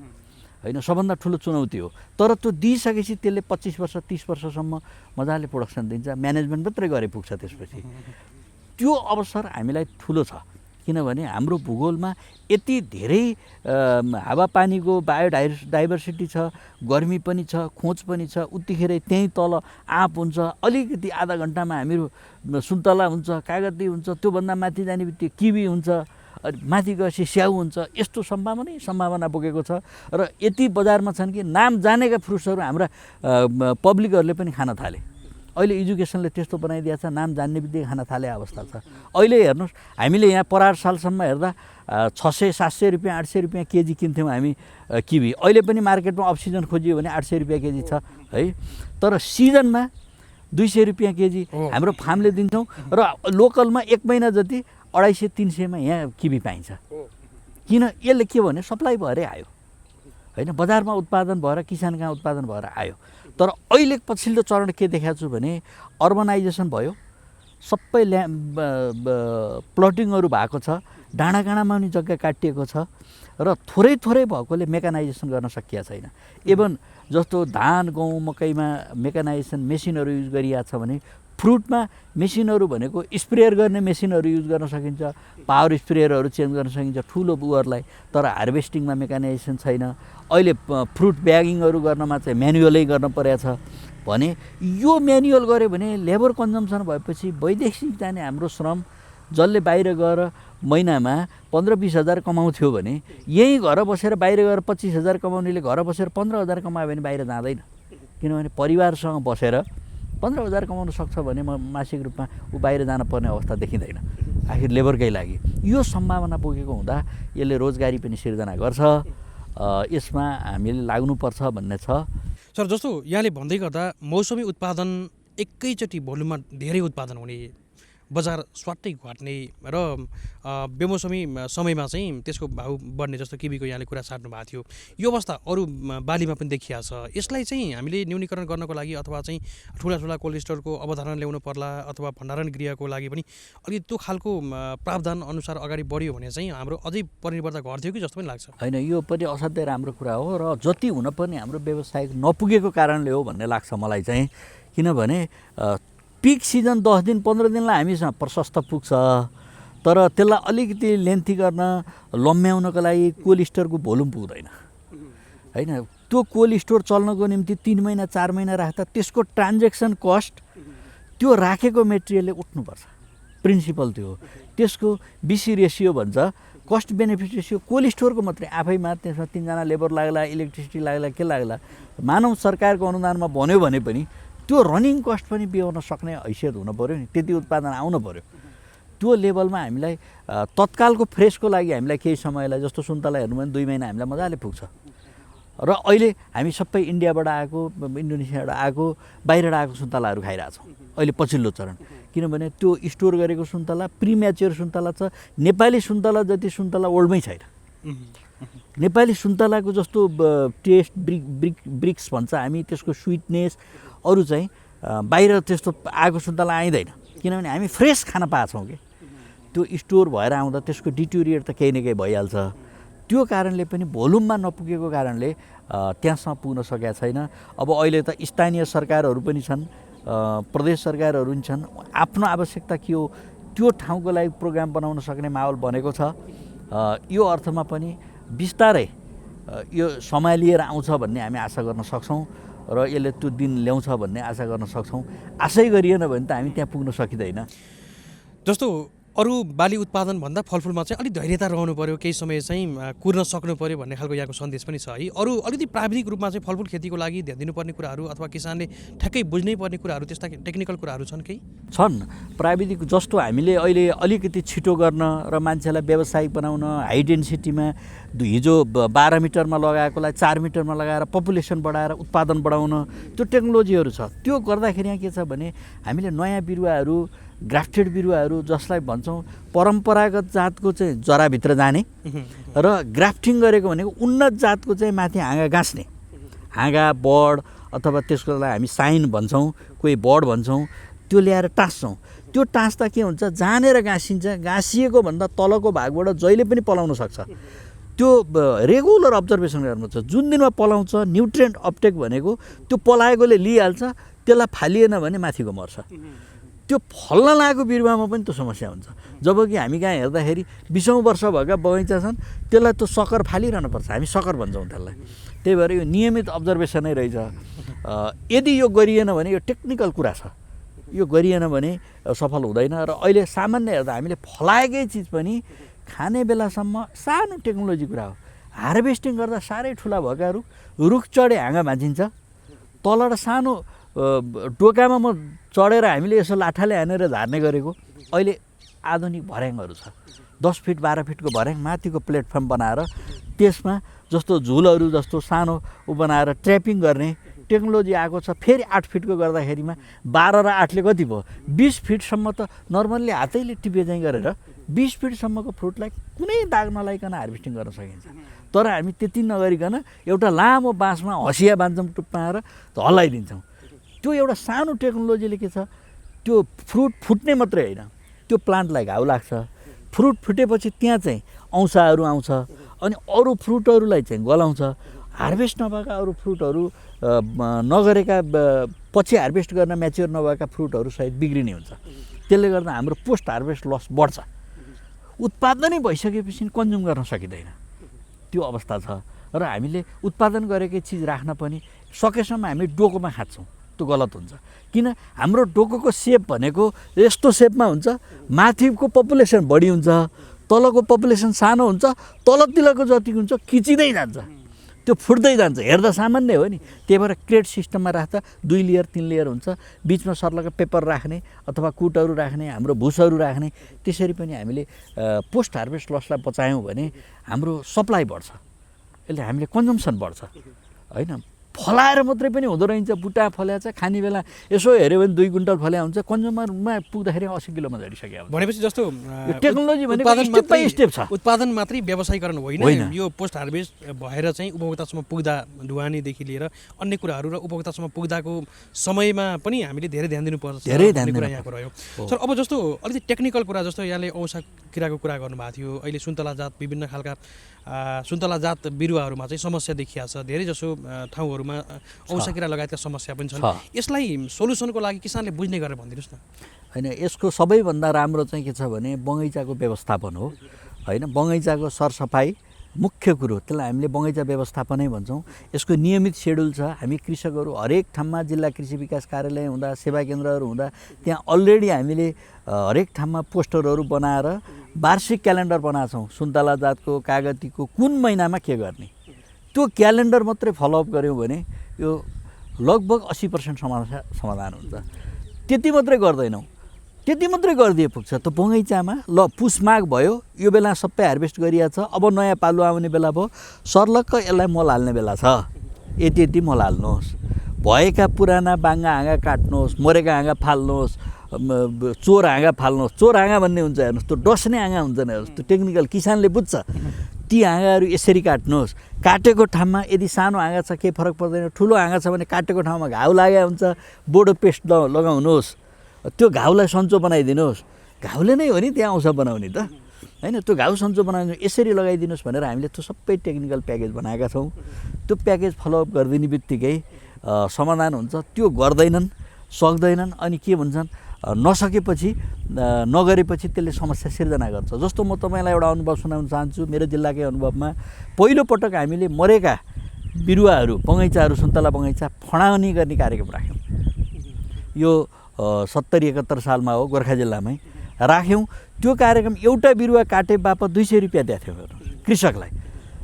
होइन, सबभन्दा ठुलो चुनौती हो। तर त्यो दिइसकेपछि त्यसले 25 वर्ष 30 वर्षसम्म मजाले प्रोडक्सन दिन्छ, म्यानेजमेन्ट मात्रै गरे पुग्छ। त्यसपछि त्यो अवसर हामीलाई ठुलो छ, किनभने हाम्रो भूगोलमा यति धेरै हावापानीको बायोडाइभर्सिटी छ, गर्मी पनि छ, खोज पनि छ। उतिखेर त्यहीँ तल आँप हुन्छ, अलिकति आधा घन्टामा हामीहरू सुन्तला हुन्छ, कागती हुन्छ, त्योभन्दा माथि जाने बित्तिकै किवी हुन्छ, माथि गएपछि स्याउ हुन्छ। यस्तो सम्भावना बोकेको छ र यति बजारमा छन् कि नाम जानेका फ्रुट्सहरू हाम्रा पब्लिकहरूले पनि खान थाले। अहिले एजुकेसनले त्यस्तो बनाइदिएको छ, नाम जान्ने बित्तिकै खान थाले अवस्था छ। अहिले हेर्नुहोस्, हामीले यहाँ 4 सालसम्म हेर्दा 600-700 रुपियाँ 800 रुपियाँ केजी किन्थ्यौँ हामी किवी। अहिले पनि मार्केटमा अक्सिजन खोजियो भने 800 रुपियाँ केजी छ है। तर सिजनमा 200 रुपियाँ केजी हाम्रो फार्मले दिन्छौँ र लोकलमा 1 महिना जति 250-300मा यहाँ किवी पाइन्छ। किन? यसले के भने सप्लाई भएरै आयो होइन, बजारमा उत्पादन भएर किसान कहाँ उत्पादन भएर आयो। तर अहिले पछिल्लो चरण के देखाएको छु भने अर्बनाइजेसन भयो, सबै प्लटिङहरू भएको छ, डाँडाकाँडामा पनि जग्गा काटिएको छ र थोरै भएकोले मेकानाइजेसन गर्न सकिएको छैन। इभन जस्तो धान गहुँ मकैमा मेकानाइजेसन मेसिनहरू युज गरिएको छ भने फ्रुटमा मेसिनहरू भनेको स्प्रेयर गर्ने मेसिनहरू युज गर्न सकिन्छ, पावर स्प्रेयरहरू चेन्ज गर्न सकिन्छ ठुलो बुवरलाई। तर हार्भेस्टिङमा मेकानाइजेसन छैन। अहिले फ्रुट ब्यागिङहरू गर्नमा चाहिँ म्यानुअलै गर्न परेको छ भने यो म्यानुअल गऱ्यो भने लेबर कन्जम्सन भएपछि वैदेशिक जाने हाम्रो श्रम जसले बाहिर गएर महिनामा 15-20 हजार कमाउँथ्यो भने यहीँ घर बसेर बाहिर गएर 25 हजार कमाउनेले घर बसेर 15 हजार कमायो भने बाहिर जाँदैन। किनभने परिवारसँग बसेर 15 हजार कमाउन सक्छ भने मासिक रूपमा ऊ बाहिर जान पर्ने अवस्था देखिँदैन, आखिर लेबरकै लागि। यो सम्भावना बोकेको हुँदा यसले रोजगारी पनि सिर्जना गर्छ, यसमा हामीले लाग्नुपर्छ भन्ने छ। सर, जस्तो यहाँले भन्दै गर्दा मौसमी उत्पादन एकैचोटि भोल्युममा धेरै उत्पादन हुने बजार स्वाट्टै घट्ने र बेमौसमी समयमा चाहिँ त्यसको भाउ बढ्ने जस्तो किवीको यहाँले कुरा सार्नु भएको थियो। यो अवस्था अरू बालीमा पनि देखिया छ। यसलाई चाहिँ हामीले न्यूनीकरण गर्नको लागि अथवा चाहिँ ठुला कोल्ड स्टोरको अवधारणा ल्याउनु पर्ला अथवा भण्डारण गृहको लागि पनि अलिकति त्यो खालको प्रावधान अनुसार अगाडि बढ्यो भने चाहिँ हाम्रो अझै परिवर्तन घट्थ्यो कि जस्तो पनि लाग्छ। होइन, यो पनि असाध्यै राम्रो कुरा हो र जति हुन पर्ने हाम्रो व्यवसायिक नपुगेको कारणले हो भन्ने लाग्छ मलाई चाहिँ। किनभने पिक सिजन 10 दिन 15 दिनलाई हामीसँग प्रशस्त पुग्छ, तर त्यसलाई अलिकति लेन्थी गर्न लम्ब्याउनको लागि कोल्ड स्टोरको भोल्युम पुग्दैन होइन। त्यो कोल्ड स्टोर चल्नको निम्ति 3 महिना 4 महिना राख्दा त्यसको ट्रान्जेक्सन कस्ट त्यो राखेको मेटेरियलले उठ्नुपर्छ। प्रिन्सिपल त्यो हो। त्यसको BC रेसियो भन्छ, कस्ट बेनिफिट रेसियो। कोल्ड स्टोरको मात्रै आफैमा त्यसमा 3 जना लेबर लाग्ला, इलेक्ट्रिसिटी लाग्ला, के लाग्ला, मानव सरकारको अनुदानमा बन्यो भने पनि त्यो रनिङ कस्ट पनि बिहोर्न सक्ने हैसियत हुनु पऱ्यो नि, त्यति उत्पादन आउनु पऱ्यो। त्यो लेभलमा हामीलाई तत्कालको फ्रेसको लागि हामीलाई केही समयलाई, जस्तो सुन्तला हेर्नु भने 2 महिना हामीलाई मजाले पुग्छ। र अहिले हामी सबै इन्डियाबाट आएको, इन्डोनेसियाबाट आएको, बाहिरबाट आएको सुन्तलाहरू खाइरहेछौँ अहिले पछिल्लो चरण। किनभने त्यो स्टोर गरेको सुन्तला प्रिम्याच्योर सुन्तला छ। नेपाली सुन्तला जति सुन्तला वर्ल्डमै छैन। नेपाली सुन्तलाको जस्तो टेस्ट ब्रिक्स भन्छ हामी, त्यसको स्विटनेस अरू चाहिँ बाहिर त्यस्तो आएको सुन्तला आइँदैन। किनभने हामी फ्रेस खान पाएछौँ कि त्यो स्टोर भएर आउँदा त्यसको डिटोरिएट त केही न केही भइहाल्छ। त्यो कारणले पनि भोल्युममा नपुगेको कारणले त्यहाँसम्म पुग्न सकेका छैन। अब अहिले त स्थानीय सरकारहरू पनि छन्, प्रदेश सरकारहरू पनि छन्। आफ्नो आवश्यकता के हो त्यो ठाउँको लागि प्रोग्राम बनाउन सक्ने माहौल बनेको छ। यो अर्थमा पनि बिस्तारै यो समय लिएर आउँछ भन्ने हामी आशा गर्न सक्छौँ र यसले त्यो दिन ल्याउँछ भन्ने आशा गर्न सक्छौँ। आशै गरिएन भने त हामी त्यहाँ पुग्न सकिँदैन। जस्तो अरू बाली उत्पादन भन्दा फलफुलमा चाहिँ अलिक धैर्यता रहनु पर्यो, केही समय चाहिँ कुर्न सक्नु पर्यो भन्ने खालको यहाँको सन्देश पनि छ है। अरू अलिकति प्राविधिक रूपमा चाहिँ फलफुल खेतीको लागि ध्यान दिनुपर्ने कुराहरू अथवा किसानले ठ्याक्कै बुझ्नै पर्ने कुराहरू, त्यस्ता टेक्निकल कुराहरू छन् केही? छन् प्राविधिक। जस्तो हामीले अहिले अलिकति छिटो गर्न र मान्छेलाई व्यावसायिक बनाउन हाई डेन्सिटीमा हिजो 12 मिटरमा लगाएकोलाई 4 मिटरमा लगाएर पपुलेसन बढाएर उत्पादन बढाउन त्यो टेक्नोलोजीहरू छ। त्यो गर्दाखेरि यहाँ के छ भने हामीले नयाँ बिरुवाहरू, ग्राफ्टेड बिरुवाहरू जसलाई भन्छौँ परम्परागत जातको चाहिँ जराभित्र जाने र ग्राफ्टिङ गरेको भनेको उन्नत जातको चाहिँ माथि हाँगा गाँस्ने, हाँगा बड अथवा त्यसकोलाई हामी साइन भन्छौँ, कोही बड भन्छौँ, त्यो ल्याएर टाँस्छौँ। त्यो टाँस्दा के हुन्छ, जानेर गाँसिन्छ। गाँसिएको भन्दा तलको भागबाट जहिले पनि पलाउन सक्छ। त्यो रेगुलर अब्जर्भेसन गर्नुपर्छ। जुन दिनमा पलाउँछ न्युट्रिएन्ट अपटेक भनेको त्यो पलाएकोले लिइहाल्छ, त्यसलाई फालिएन भने माथिको मर्छ। त्यो फल्न लागेको बिरुवामा पनि त्यो समस्या हुन्छ। जबकि हामी कहाँ हेर्दाखेरि 20औं वर्ष भएका बगैँचा छन्, त्यसलाई त्यो सकर फालिरहनुपर्छ। हामी सकर भन्छौँ त्यसलाई। त्यही भएर यो नियमित अब्जर्भेसनै रहेछ। यदि यो गरिएन भने यो टेक्निकल कुरा छ, यो गरिएन भने सफल हुँदैन। र अहिले सामान्य हेर्दा हामीले फलाएकै चिज पनि खाने बेलासम्म सानो टेक्नोलोजी कुरा हो। हार्भेस्टिङ गर्दा साह्रै ठुला भएका रुख चढे हाँगा भाँचिन्छ, तलबाट सानो डोकामा म चढेर हामीले यसो लाठाले हानेर झार्ने गरेको। अहिले आधुनिक भर्याङहरू छ, 10 फिट 12 फिटको भर्याङ, माथिको प्लेटफर्म बनाएर त्यसमा जस्तो झुलहरू जस्तो सानो बनाएर ट्र्यापिङ गर्ने टेक्नोलोजी आएको छ। फेरि 8 फिटको गर्दाखेरिमा 12 र 8ले कति भयो, 20 फिटसम्म त नर्मल्ली हातैले टिपे चाहिँ गरेर 20 फिटसम्मको फ्रुटलाई कुनै दाग नलाइकन हार्भेस्टिङ गर्न सकिन्छ। तर हामी त्यति नगरिकन एउटा लामो बाँसमा हँसिया बाँध्छौँ, टुप्पाएर हल्लाइदिन्छौँ। त्यो एउटा सानो टेक्नोलोजीले के छ, त्यो फ्रुट फुट्ने मात्रै होइन, त्यो प्लान्टलाई घाउ लाग्छ। फ्रुट फुटेपछि त्यहाँ चाहिँ औँसाहरू आउँछ अनि अरू फ्रुटहरूलाई चाहिँ गलाउँछ। हार्भेस्ट नभएका अरू फ्रुटहरू नगरेका पछि हार्भेस्ट गर्न म्याच्योर नभएका फ्रुटहरू सहित बिग्रिने हुन्छ। त्यसले गर्दा हाम्रो पोस्ट हार्भेस्ट लस बढ्छ। उत्पादनै भइसकेपछि कन्ज्युम गर्न सकिँदैन, त्यो अवस्था छ। र हामीले उत्पादन गरेकै चिज राख्न पनि सकेसम्म हामी डोकोमा खान्छौँ, त्यो गलत हुन्छ। किन, हाम्रो डोकोको सेप भनेको यस्तो सेपमा हुन्छ, माथिको पपुलेसन बढी हुन्छ, तलको पपुलेसन सानो हुन्छ, तलतिरको जति हुन्छ खिचिँदै जान्छ, त्यो फुट्दै जान्छ। हेर्दा सामान्य हो नि। त्यही भएर क्रेट सिस्टममा राख्दा 2 लेयर 3 लेयर हुन्छ, बिचमा सर्लका पेपर राख्ने अथवा कुटहरू राख्ने, हाम्रो भुसहरू राख्ने। त्यसरी पनि हामीले पोस्ट हार्भेस्ट लसलाई बचायौँ भने हाम्रो सप्लाई बढ्छ, यसले हामीले कन्जम्सन बढ्छ होइन। फलाएर मात्रै पनि हुँदो रहेछ। बुट्टा फल्या छ, खाने बेला यसो हेऱ्यो भने 2 कुइन्टल फल्या हुन्छ, कन्ज्युमरमा पुग्दाखेरि 80 किलोमा झरिसक्यो। भनेपछि जस्तो टेक्नोलोजी भनेको स्टेप बाई स्टेप छ। उत्पादन मात्रै व्यवसायीकरण होइन, यो पोस्ट हार्भेस्ट भएर चाहिँ उपभोक्तासम्म पुग्दा ढुवानीदेखि लिएर अन्य कुराहरू र उपभोक्तासम्म पुग्दाको समयमा पनि हामीले धेरै ध्यान दिनुपर्छ। धेरै ध्यान कुरा यहाँको रह्यो। सर अब जस्तो अलिकति टेक्निकल कुरा, जस्तो यहाँले औषा किराको कुरा गर्नुभएको थियो, अहिले सुन्तला जात विभिन्न खालका सुन्तला जात बिरुवाहरूमा चाहिँ समस्या देखिया छ। धेरै जसो ठाउँहरूमा औषा किरा लगायतका समस्या पनि छन्। यसलाई सोलुसनको लागि किसानले बुझ्ने गरेर भनिदिनुहोस् न। होइन, यसको सबैभन्दा राम्रो चाहिँ के छ भने बगैँचाको व्यवस्थापन हो। होइन, बगैँचाको सरसफाइ मुख्य कुरो, त्यसलाई हामीले बगैँचा व्यवस्थापनै भन्छौँ। यसको नियमित सेड्युल छ। हामी कृषकहरू हरेक ठाउँमा जिल्ला कृषि विकास कार्यालय हुँदा, सेवा केन्द्रहरू हुँदा त्यहाँ अलरेडी हामीले हरेक ठाउँमा पोस्टरहरू बनाएर वार्षिक क्यालेन्डर बनाएको छौँ। सुन्तला जातको कागतीको कुन महिनामा के गर्ने, त्यो क्यालेन्डर मात्रै फलोअप गऱ्यौँ भने यो लगभग 80% समस्या समाधान हुन्छ। त्यति मात्रै गर्दैनौँ, त्यति मात्रै गरिदिए पुग्छ। त बगैँचामा ल पुस माघ भयो, यो बेला सबै हार्भेस्ट गरिएको छ, अब नयाँ पालु आउने बेला भयो, सर्लक्क यसलाई मल हाल्ने बेला छ, यति मल हाल्नुहोस्। भएका पुराना बाङ्गा हाँगा काट्नुहोस्, मरेका हाँगा फाल्नुहोस्, चोर हाँगा फाल्नुहोस्। चोर हाँगा भन्ने हुन्छ हेर्नुहोस्, त्यो डस्ने हाँगा हुन्छ नि, हेर्नुहोस् त्यो टेक्निकल किसानले बुझ्छ। ती हाँगाहरू यसरी काट्नुहोस्। काटेको ठाउँमा यदि सानो हाँगा छ केही फरक पर्दैन, ठुलो हाँगा छ भने काटेको ठाउँमा घाउ लागेको हुन्छ, बोडो पेस्ट लगाउनुहोस्, त्यो घाउलाई सन्चो बनाइदिनुहोस्। घाउले नै हो नि त्यहाँ औषध बनाउने त, होइन, त्यो घाउ सन्चो बनाउने यसरी लगाइदिनुहोस् भनेर हामीले त्यो सबै टेक्निकल प्याकेज बनाएका छौँ। त्यो प्याकेज फलोअप गरिदिने बित्तिकै समाधान हुन्छ। त्यो गर्दैनन्, सक्दैनन्, अनि के भन्छन्, नसकेपछि नगरेपछि त्यसले समस्या सिर्जना गर्छ। जस्तो म तपाईँलाई एउटा अनुभव सुनाउन चाहन्छु। मेरो जिल्लाकै अनुभवमा पहिलोपटक हामीले मरेका बिरुवाहरू, बगैँचाहरू, सुन्तला बगैँचा फडाउने गर्ने कार्यक्रम राख्यौँ। यो 70-71 सालमा हो, गोर्खा जिल्लामै राख्यौँ। त्यो कार्यक्रम एउटा बिरुवा काटे बापत 200 रुपियाँ दिएको थियो कृषकलाई,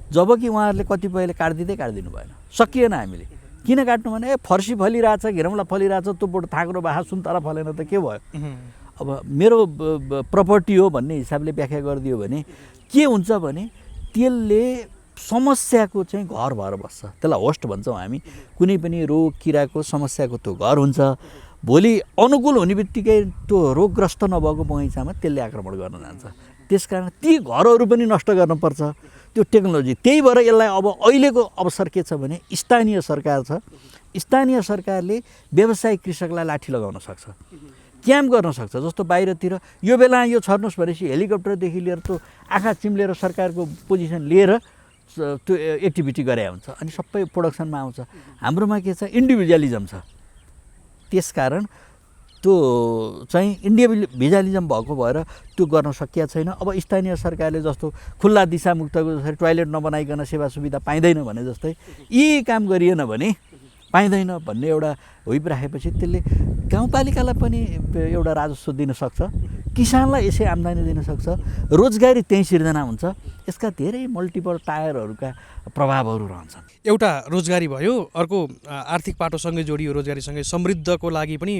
जबकि उहाँहरूले कतिपयले काटिदिनु भएन, सकिएन। हामीले किन काट्नु भने फर्सी फलिरहेछ, घिरौँला फलिरहेछ, त्यो बोट थाक्रो बाहा सुन्तला फलेन त के भयो। अब मेरो प्रपर्टी हो भन्ने हिसाबले व्याख्या गरिदियो भने के हुन्छ भने त्यसले समस्याको चाहिँ घर भएर बस्छ। त्यसलाई होस्ट भन्छौँ हामी। कुनै पनि रोग किराको समस्याको त्यो घर हुन्छ। भोलि अनुकूल हुने बित्तिकै त्यो रोगग्रस्त नभएको बगैँचामा त्यसले आक्रमण गर्न जान्छ। त्यसकारण ती घरहरू पनि नष्ट गर्नुपर्छ त्यो टेक्नोलोजी। त्यही भएर यसलाई अब अहिलेको अवसर के छ भने स्थानीय सरकार छ। स्थानीय सरकारले व्यवसायिक कृषकलाई लाठी लगाउन सक्छ, क्याम्प गर्न सक्छ। जस्तो बाहिरतिर यो बेला यो छर्नुहोस् भनेपछि हेलिकप्टरदेखि लिएर त्यो आँखा चिम्लेर सरकारको पोजिसन लिएर त्यो एक्टिभिटी गरे हुन्छ, अनि सबै प्रोडक्सनमा आउँछ। हाम्रोमा के छ, इन्डिभिजुअलिजम छ। त्यसकारण त्यो चाहिँ इन्डिभिजुअलिजम भएको भएर त्यो गर्न सकिएको छैन। अब स्थानीय सरकारले जस्तो खुल्ला दिशामुक्तको जसरी टोयलेट नबनाइकन सेवा सुविधा पाइँदैन भने जस्तै यी काम गरिएन भने पाइँदैन भन्ने एउटा होइप राखेपछि त्यसले गाउँपालिकालाई पनि एउटा राजस्व दिन सक्छ, किसानलाई यसै आम्दानी दिन सक्छ, रोजगारी त्यहीँ सिर्जना हुन्छ। यसका धेरै मल्टिपल टायरहरूका प्रभावहरू रहन्छन्। एउटा रोजगारी भयो, अर्को आर्थिक पाटोसँगै जोडियो रोजगारीसँगै समृद्धको लागि पनि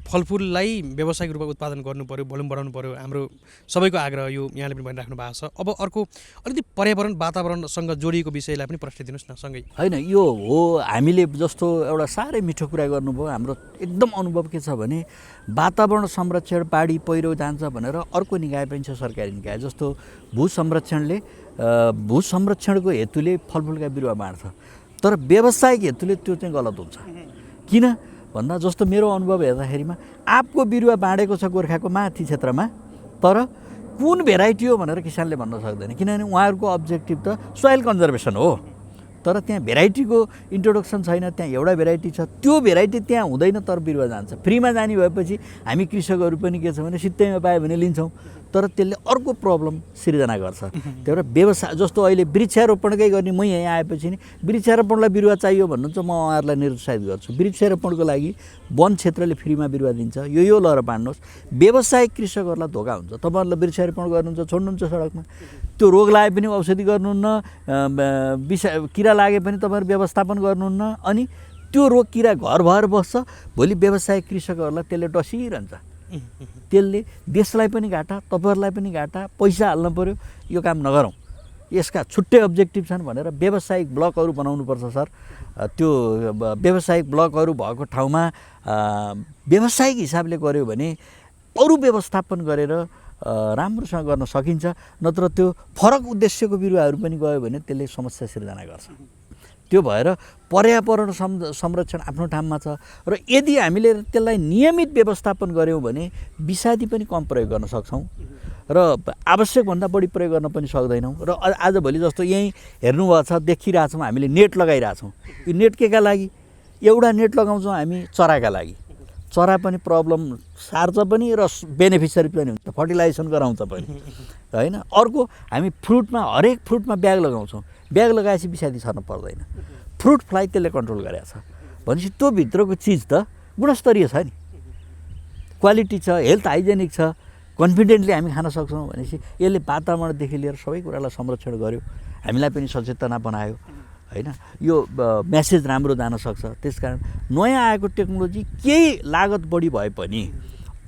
फलफुललाई व्यावसायिक रूपमा उत्पादन गर्नु पर्यो, भोल्युम बढाउनु पर्यो। हाम्रो सबैको आग्रह यो यहाँले पनि भनिराख्नु भएको छ। अब अर्को अलिकति पर्यावरण वातावरणसँग जोडिएको विषयलाई पनि प्रश्न दिनुहोस् न सँगै। होइन, यो हो हामीले जस्तो एउटा साह्रै मिठो कुरा गर्नुभयो। हाम्रो एकदम अनुभव के छ भने वातावरण संरक्षण, बाढी पहिरो जान्छ भनेर अर्को निकाय पनि छ, सरकारी निकाय। जस्तो भू संरक्षणको हेतुले फलफुलका बिरुवा बाँड्छ, तर व्यावसायिक हेतुले त्यो चाहिँ गलत हुन्छ। किन भन्दा जस्तो मेरो अनुभव हेर्दाखेरिमा आँपको बिरुवा बाँडेको छ गोर्खाको माथि क्षेत्रमा, तर कुन भेराइटी हो भनेर किसानले भन्न सक्दैन, किनभने उहाँहरूको अब्जेक्टिभ त सोइल कन्जर्भेसन हो। तर त्यहाँ भेराइटीको इन्ट्रोडक्सन छैन, त्यहाँ एउटा भेराइटी छ, त्यो भेराइटी त्यहाँ हुँदैन, तर बिरुवा जान्छ। फ्रीमा जाने भएपछि हामी कृषकहरू पनि के छ भने सित्तैमा पायो भने लिन्छौँ, तर त्यसले अर्को प्रब्लम सिर्जना गर्छ। त्यही भएर व्यवसाय जस्तो अहिले वृक्षारोपणकै गर्ने म यहाँ आएपछि नि वृक्षारोपणलाई बिरुवा चाहियो भन्नुहुन्छ, म उहाँहरूलाई निरुत्साहित गर्छु। वृक्षारोपणको लागि वन क्षेत्रले फ्रीमा बिरुवा दिन्छ, यो लएर बाँड्नुहोस्। व्यवसायिक कृषकहरूलाई धोका हुन्छ। तपाईँहरूलाई वृक्षारोपण गर्नुहुन्छ, छोड्नुहुन्छ सडकमा, त्यो रोग लागे पनि औषधि गर्नुहुन्न, किरा लागे पनि तपाईँहरू व्यवस्थापन गर्नुहुन्न, अनि त्यो रोग किरा घर भएर बस्छ। भोलि व्यवसायिक कृषकहरूलाई त्यसले डसिरहन्छ। त्यसले देशलाई पनि घाटा, तपाईँहरूलाई पनि घाटा, पैसा हाल्नु पऱ्यो। यो काम नगरौँ। यसका छुट्टै अब्जेक्टिभ छन् भनेर व्यावसायिक ब्लकहरू बनाउनुपर्छ सर। त्यो व्यावसायिक ब्लकहरू भएको ठाउँमा व्यावसायिक हिसाबले गऱ्यो भने अरू व्यवस्थापन गरेर राम्रोसँग गर्न सकिन्छ। नत्र त्यो फरक उद्देश्यको बिरुवाहरू पनि गयो भने त्यसले समस्या सिर्जना गर्छ। त्यो भएर पर्यावरण संरक्षण आफ्नो ठाउँमा छ र यदि हामीले त्यसलाई नियमित व्यवस्थापन गऱ्यौँ भने विषादी पनि कम प्रयोग गर्न सक्छौँ र आवश्यकभन्दा बढी प्रयोग गर्न पनि सक्दैनौँ। र आजभोलि जस्तो यहीँ हेर्नुभएको छ, देखिरहेछौँ, हामीले नेट लगाइरहेछौँ। यो नेट केका लागि? एउटा नेट लगाउँछौँ हामी चराका लागि। चरा पनि प्रब्लम सार्छ पनि र बेनिफिसियरी पनि हुन्छ, फर्टिलाइजेसन गराउँछ पनि, होइन? अर्को हामी फ्रुटमा, हरेक फ्रुटमा ब्याग लगाउँछौँ। ब्याग लगाएपछि विषादी छर्न पर्दैन। फ्रुट फ्लाइ त्यसले कन्ट्रोल गरेको छ भनेपछि त्यो भित्रको चिज त गुणस्तरीय छ नि, क्वालिटी छ, हेल्थ हाइजेनिक छ, कन्फिडेन्टली हामी खान सक्छौँ भनेपछि यसले वातावरणदेखि लिएर सबै कुरालाई संरक्षण गर्यो, हामीलाई पनि सचेतना बनायो, होइन? यो मेसेज राम्रो जान सक्छ। त्यसकारण नयाँ आएको टेक्नोलोजी केही लागत बढी भए पनि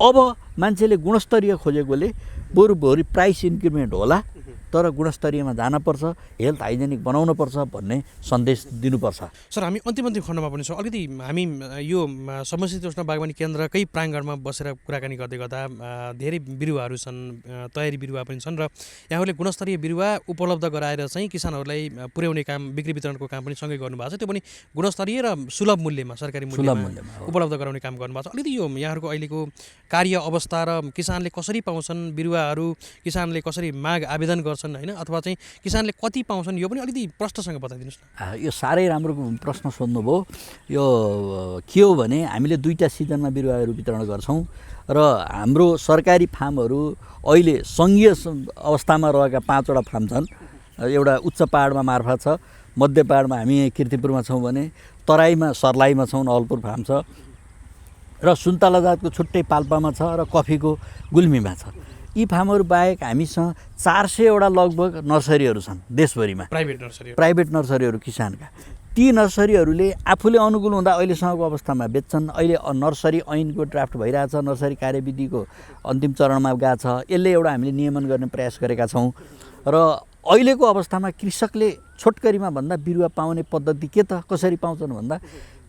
अब मान्छेले गुणस्तरीय खोजेकोले बरु प्राइस इन्क्रिमेन्ट होला तर गुणस्तरीयमा जानपर्छ, हेल्थ हाइजेनिक बनाउनुपर्छ भन्ने सन्देश दिनुपर्छ। सर, हामी अन्तिम खण्डमा पनि छौँ। अलिकति हामी यो समशीतोष्ण बागवानी केन्द्रकै प्राङ्गणमा बसेर कुराकानी गर्दै गर्दा धेरै बिरुवाहरू छन्, तयारी बिरुवा पनि छन् र यहाँहरूले गुणस्तरीय बिरुवा उपलब्ध गराएर चाहिँ किसानहरूलाई पुर्याउने काम, बिक्री वितरणको काम पनि सँगै गर्नुभएको छ। त्यो पनि गुणस्तरीय र सुलभ मूल्यमा, सरकारी मूल्यमा उपलब्ध गराउने काम गर्नुभएको छ। अलिकति यो यहाँहरूको अहिलेको कार्य अवस्था र किसानले कसरी पाउँछन् बिरुवाहरू, किसानले कसरी माग आवेदन गर्छन्, होइन, अथवा चाहिँ किसानले कति पाउँछन्, यो पनि अलिकति प्रश्नसँग बताइदिनुहोस् न। यो साह्रै राम्रो प्रश्न सोध्नुभयो। यो के हो भने हामीले 2टा सिजनमा बिरुवाहरू वितरण गर्छौँ र हाम्रो सरकारी फार्महरू अहिले सङ्घीय अवस्थामा रहेका 5वटा फार्म छन्। एउटा उच्च पहाडमा मार्फत छ, मध्य पहाडमा हामी किर्तिपुरमा छौँ भने तराईमा सर्लाहीमा छौँ, नवलपुर फार्म छ र सुन्तला जातको छुट्टै पाल्पामा छ र कफीको गुल्मीमा छ। यी फार्महरू बाहेक हामीसँग 400वटा लगभग नर्सरीहरू छन् देशभरिमा, प्राइभेट नर्सरीहरू किसानका। ती नर्सरीहरूले आफूले अनुकूल हुँदा अहिलेसम्मको अवस्थामा बेच्छन्। अहिले नर्सरी ऐनको ड्राफ्ट भइरहेछ, नर्सरी कार्यविधिको अन्तिम चरणमा गएको छ। यसले एउटा हामीले नियमन गर्ने प्रयास गरेका छौँ र अहिलेको अवस्थामा कृषकले छोटकरीमा भन्दा बिरुवा पाउने पद्धति के त कसरी पाउँछन् भन्दा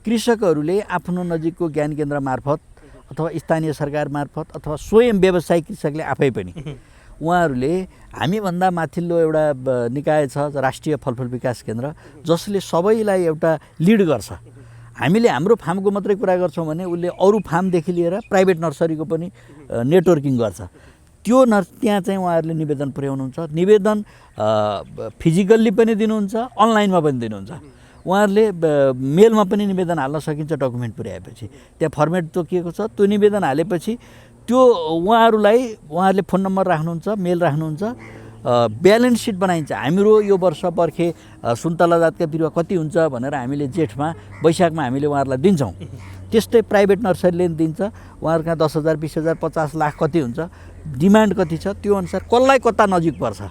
कृषकहरूले आफ्नो नजिकको ज्ञान केन्द्र मार्फत अथवा स्थानीय सरकार मार्फत अथवा स्वयं व्यवसायिक कृषकले आफै पनि उहाँहरूले हामीभन्दा माथिल्लो एउटा निकाय छ राष्ट्रिय फलफुल विकास केन्द्र, जसले सबैलाई एउटा लिड गर्छ। हामीले हाम्रो फार्मको मात्रै कुरा गर्छौँ भने उसले अरू फार्मदेखि लिएर प्राइभेट नर्सरीको पनि नेटवर्किङ गर्छ। त्यहाँ चाहिँ उहाँहरूले निवेदन पुर्याउनुहुन्छ। निवेदन फिजिकल्ली पनि दिनुहुन्छ, अनलाइनमा पनि दिनुहुन्छ। उहाँहरूले मेलमा पनि निवेदन हाल्न सकिन्छ डकुमेन्ट पुर्याएपछि। त्यहाँ फर्मेट तोकिएको छ, त्यो निवेदन हालेपछि त्यो उहाँहरूले फोन नम्बर राख्नुहुन्छ, मेल राख्नुहुन्छ, ब्यालेन्स सिट बनाइन्छ। हाम्रो यो वर्ष बर्खे सुन्तला जातका बिरुवा कति हुन्छ भनेर हामीले जेठमा वैशाखमा हामीले उहाँहरूलाई दिन्छौँ। त्यस्तै प्राइभेट नर्सरीले पनि दिन्छ। उहाँहरूका 10,000, 20,000, 50 लाख कति हुन्छ, डिमान्ड कति छ, त्यो अनुसार कसलाई कता नजिक पर्छ,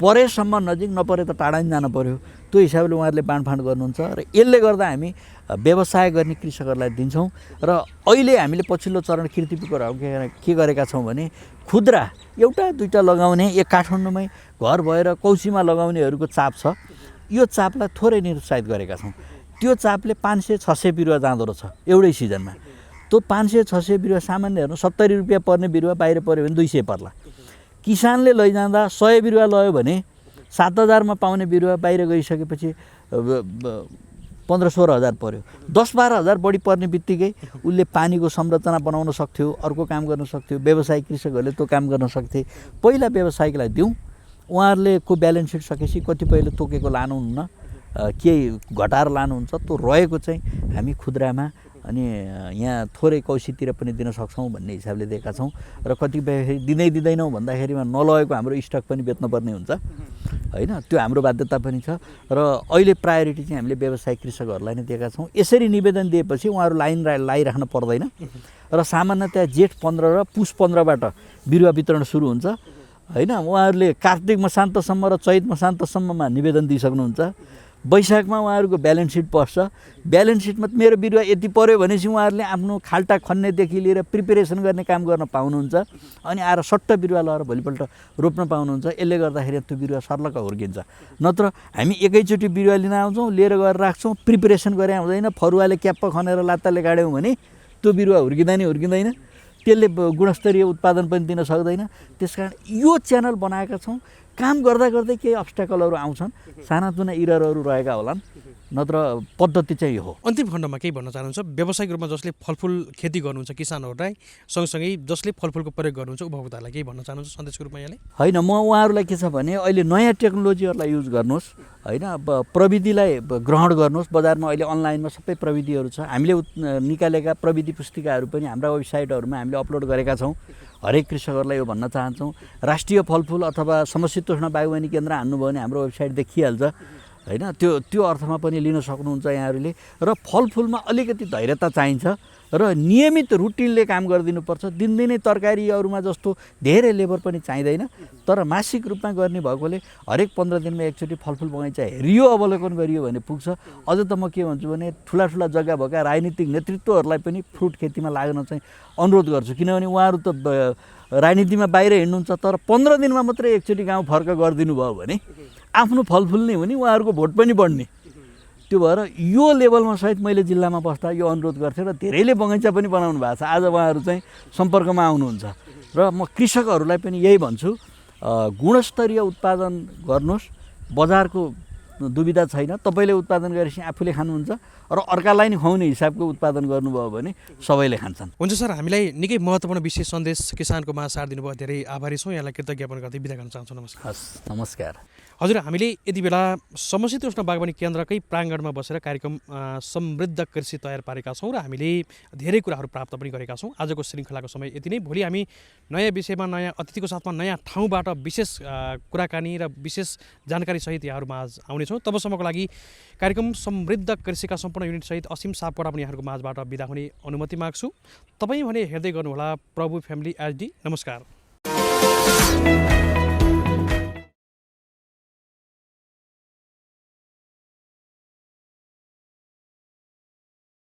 परेसम्म नजिक, नपरे त टाढा नि जानु पऱ्यो, त्यो हिसाबले उहाँहरूले बाँडफाँड गर्नुहुन्छ। र यसले गर्दा हामी व्यवसाय गर्ने कृषकहरूलाई दिन्छौँ। र अहिले हामीले पछिल्लो चरण किर्तिपुरको के गरेका छौँ भने खुद्रा 1-2टा लगाउने, एक काठमाडौँमै घर भएर कौसीमा लगाउनेहरूको चाप छ, यो चापलाई थोरै निरुत्साहित गरेका छौँ। त्यो चापले 500-600 बिरुवा जाँदो रहेछ एउटै सिजनमा। त्यो 500-600 बिरुवा सामान्य हेर्नु 70 रुपियाँ पर्ने बिरुवा बाहिर पऱ्यो भने 200 पर्ला। किसानले लैजाँदा 100 बिरुवा लयो भने 7,000मा पाउने बिरुवा बाहिर गइसकेपछि 15-16 हजार पर्यो। 10-12 हजार बढी पर्ने बित्तिकै उसले पानीको संरचना बनाउन सक्थ्यो, अर्को काम गर्न सक्थ्यो। व्यवसायिक कृषकहरूले त्यो काम गर्न सक्थे। पहिला व्यवसायिकलाई दिउँ, उहाँहरूले को ब्यालेन्स सिट सकेपछि कतिपयले तोकेको लानुहुन्न, केही घटाएर लानुहुन्छ, त्यो रहेको चाहिँ हामी खुद्रामा अनि यहाँ थोरै कौसीतिर पनि दिन सक्छौँ भन्ने हिसाबले दिएका छौँ। र कतिपय दिँदैनौँ भन्दाखेरिमा नलगेको हाम्रो स्टक पनि बेच्नुपर्ने हुन्छ, होइन, त्यो हाम्रो बाध्यता पनि छ। र अहिले प्रायोरिटी चाहिँ हामीले व्यवसायिक कृषकहरूलाई नै दिएका छौँ। यसरी निवेदन दिएपछि उहाँहरू लाइन लाइराख्न पर्दैन र सामान्यतया जेठ 15 र पुस 15बाट बिरुवा वितरण सुरु हुन्छ, होइन। उहाँहरूले कार्तिक मसान्तसम्म र चैत मसान्तसम्ममा निवेदन दिइसक्नुहुन्छ। वैशाखमा उहाँहरूको ब्यालेन्स सिट पस्छ। ब्यालेन्स सिटमा मेरो बिरुवा यति पऱ्यो भनेपछि उहाँहरूले आफ्नो खाल्टा खन्नेदेखि लिएर प्रिपेरेसन गर्ने काम गर्न पाउनुहुन्छ। अनि आएर सट्ट बिरुवा लगाएर भोलिपल्ट रोप्न पाउनुहुन्छ। यसले गर्दाखेरि त्यो बिरुवा सर्लक्क हुर्किन्छ। नत्र हामी एकैचोटि बिरुवा लिन आउँछौँ, लिएर गएर राख्छौँ, प्रिपेरेसन गरे हुँदैन, फरुवाले क्याप्प खनेर लात्ताले गाड्यौँ भने त्यो बिरुवा हुर्किँदैन। त्यसले गुणस्तरीय उत्पादन पनि दिन सक्दैन। त्यसकारण यो च्यानल बनाएका छौँ। काम गर्दा गर्दै केही अब्स्ट्याकलहरू आउँछन्, सानातुना इररहरू रहेका होलान्, नत्र पद्धति चाहिँ यो हो। अन्तिम खण्डमा केही भन्न चाहनुहुन्छ व्यावसायिक रूपमा जसले फलफुल खेती गर्नुहुन्छ किसानहरूलाई, सँगसँगै जसले फलफुलको प्रयोग गर्नुहुन्छ उपभोक्ताहरूलाई केही भन्न चाहनुहुन्छ सन्देशको रूपमा यहाँले? होइन, म उहाँहरूलाई के छ भने अहिले नयाँ टेक्नोलोजीहरूलाई युज गर्नुहोस्, होइन, प्रविधिलाई ग्रहण गर्नुहोस्। बजारमा अहिले अनलाइनमा सबै प्रविधिहरू छ। हामीले निकालेका प्रविधि पुस्तिकाहरू पनि हाम्रा वेबसाइटहरूमा हामीले अपलोड गरेका छौँ। हरेक कृषकहरूलाई यो भन्न चाहन्छौँ, राष्ट्रिय फलफुल अथवा समशीतोष्ण बागवानी केन्द्र हान्नुभयो भने हाम्रो वेबसाइट देखिहाल्छ, होइन। त्यो अर्थमा पनि लिन सक्नुहुन्छ यहाँहरूले। र फलफुलमा अलिकति धैर्यता चाहिन्छ र नियमित रुटिनले काम गरिदिनुपर्छ। दिनदिनै तरकारीहरूमा जस्तो धेरै लेबर पनि चाहिँदैन, तर मासिक रूपमा गर्ने भएकोले हरेक 15 दिनमा एकचोटि फलफुल बगैँचा हेरियो, अवलोकन गरियो भने पुग्छ। अझ त म के भन्छु भने ठुला जग्गा भएका राजनीतिक नेतृत्वहरूलाई पनि फ्रुट खेतीमा लाग्न चाहिँ अनुरोध गर्छु। किनभने उहाँहरू त राजनीतिमा बाहिर हिँड्नुहुन्छ, तर 15 दिनमा मात्रै एकचोटि गाउँ फर्क गरिदिनु भयो भने आफ्नो फलफुल नै हो नि, उहाँहरूको भोट पनि बढ्ने। त्यो भएर यो लेभलमा सहित मैले जिल्लामा बस्दा यो अनुरोध गर्थेँ र धेरैले बगैँचा पनि बनाउनु भएको छ। आज उहाँहरू चाहिँ सम्पर्कमा आउनुहुन्छ र म कृषकहरूलाई पनि यही भन्छु, गुणस्तरीय उत्पादन गर्नुहोस्। बजारको दुविधा छैन, तपाईँले उत्पादन गरेपछि आफूले खानुहुन्छ र अर्कालाई नि खुवाउने हिसाबको उत्पादन गर्नुभयो भने सबैले खान्छन्। हुन्छ सर, हामीलाई निकै महत्त्वपूर्ण विशेष सन्देश किसानको माझ सार दिनुभयो, धेरै आभारी छौँ। यहाँलाई कृतज्ञ ज्ञापन गर्दै बिदा गर्न चाहन्छु। नमस्कार। हस्, नमस्कार। हजुर, हामीले यति बेला समशीतोष्ण बागवानी केन्द्रकै प्राङ्गणमा बसेर कार्यक्रम समृद्ध कृषि तयार पारेका छौँ र हामीले धेरै कुराहरू प्राप्त पनि गरेका छौँ। आजको श्रृङ्खलाको समय यति नै। भोलि हामी नयाँ विषयमा, नयाँ अतिथिको साथमा, नयाँ ठाउँबाट विशेष कुराकानी र विशेष जानकारीसहित यहाँहरूमा आज आउनेछौँ। तबसम्मको लागि कार्यक्रम समृद्ध कृषिका सम्पूर्ण युनिटसहित असीम सापकोटा पनि यहाँहरूको माझबाट बिदा हुने अनुमति माग्छु। तपाईँ भने हेर्दै गर्नुहोला प्रभु फ्यामिली HD। नमस्कार।